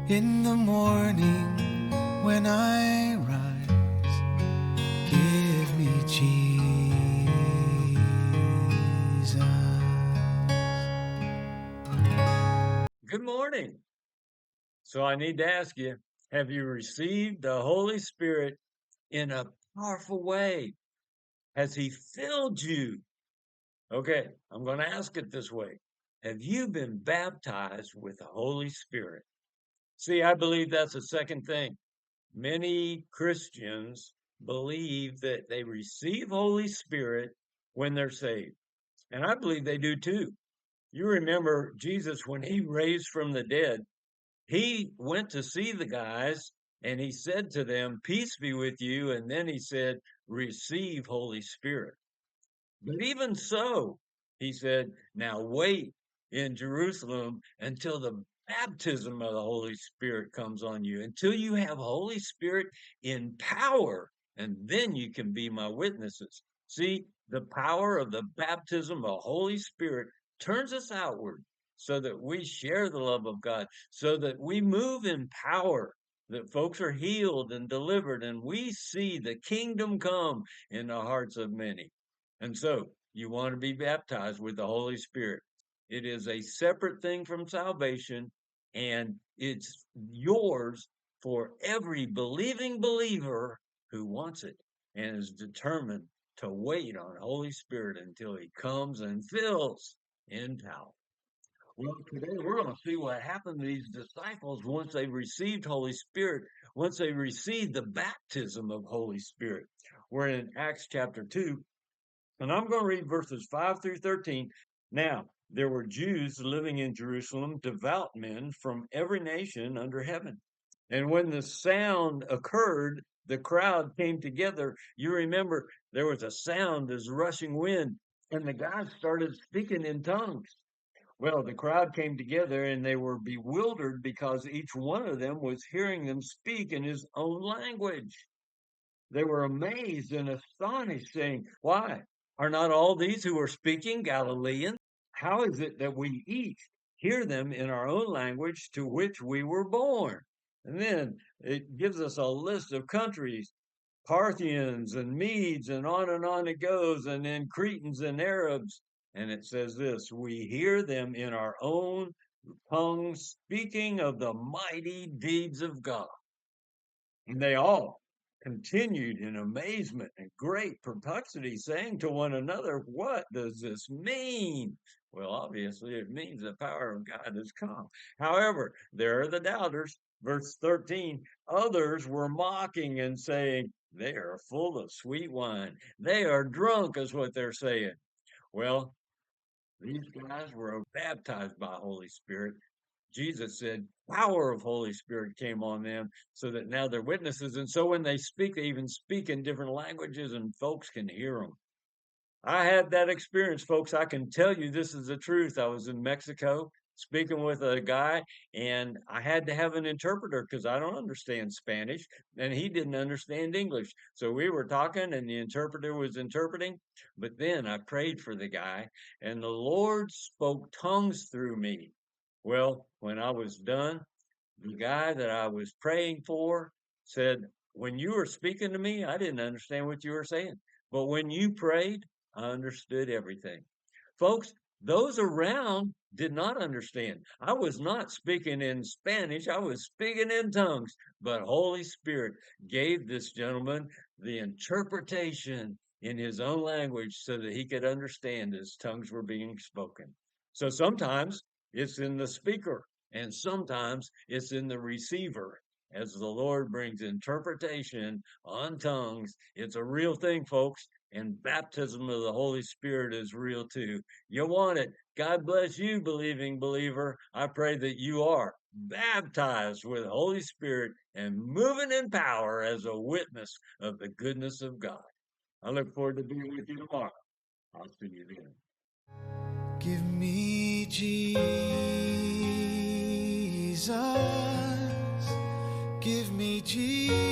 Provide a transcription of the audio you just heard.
In the morning when I rise, give me Jesus. Good morning. So I need to ask you, have you received the Holy Spirit in a powerful way? Has He filled you? Okay, I'm going to ask it this way. Have you been baptized with the Holy Spirit? See, I believe that's the second thing. Many Christians believe that they receive Holy Spirit when they're saved. And I believe they do too. You remember Jesus when He raised from the dead. He went to see the guys and he said to them, "Peace be with you." And then he said, "Receive Holy Spirit." But even so, he said, "Now wait in Jerusalem until the baptism of the Holy Spirit comes on you, until you have Holy Spirit in power, and then you can be my witnesses." See, the power of the baptism of the Holy Spirit turns us outward so that we share the love of God, so that we move in power, that folks are healed and delivered, and we see the kingdom come in the hearts of many. And so you want to be baptized with the Holy Spirit. It is a separate thing from salvation, and it's yours for every believing believer who wants it and is determined to wait on Holy Spirit until He comes and fills in power. Well, today we're going to see what happened to these disciples once they received Holy Spirit, once they received the baptism of Holy Spirit. We're in Acts chapter 2, and I'm going to read verses 5 through 13. Now, there were Jews living in Jerusalem, devout men from every nation under heaven. And when the sound occurred, the crowd came together. You remember there was a sound as rushing wind, and the guys started speaking in tongues. Well, the crowd came together and they were bewildered because each one of them was hearing them speak in his own language. They were amazed and astonished, saying, "Why? Are not all these who are speaking Galileans? How is it that we each hear them in our own language to which we were born?" And then it gives us a list of countries, Parthians and Medes, and on it goes, and then Cretans and Arabs. And it says this, "We hear them in our own tongues speaking of the mighty deeds of God." And they all continued in amazement and great perplexity, saying to one another, "What does this mean?" Well, obviously, it means the power of God has come. However, there are the doubters. Verse 13, others were mocking and saying, "They are full of sweet wine. They are drunk," is what they're saying. Well, these guys were baptized by Holy Spirit. Jesus said, power of Holy Spirit came on them so that now they're witnesses. And so when they speak, they even speak in different languages and folks can hear them. I had that experience, folks. I can tell you this is the truth. I was in Mexico speaking with a guy, and I had to have an interpreter because I don't understand Spanish, and he didn't understand English. So we were talking, and the interpreter was interpreting. But then I prayed for the guy, and the Lord spoke tongues through me. Well, when I was done, the guy that I was praying for said, "When you were speaking to me, I didn't understand what you were saying. But when you prayed, I understood everything." Folks, those around did not understand. I was not speaking in Spanish, I was speaking in tongues. But Holy Spirit gave this gentleman the interpretation in his own language so that he could understand as tongues were being spoken. So sometimes it's in the speaker, and sometimes it's in the receiver. As the Lord brings interpretation on tongues, it's a real thing, folks. And baptism of the Holy Spirit is real too. You want it. God bless you, believing believer. I pray that you are baptized with Holy Spirit and moving in power as a witness of the goodness of God. I look forward to being with you tomorrow. I'll see you then. Give me Jesus. Give me Jesus.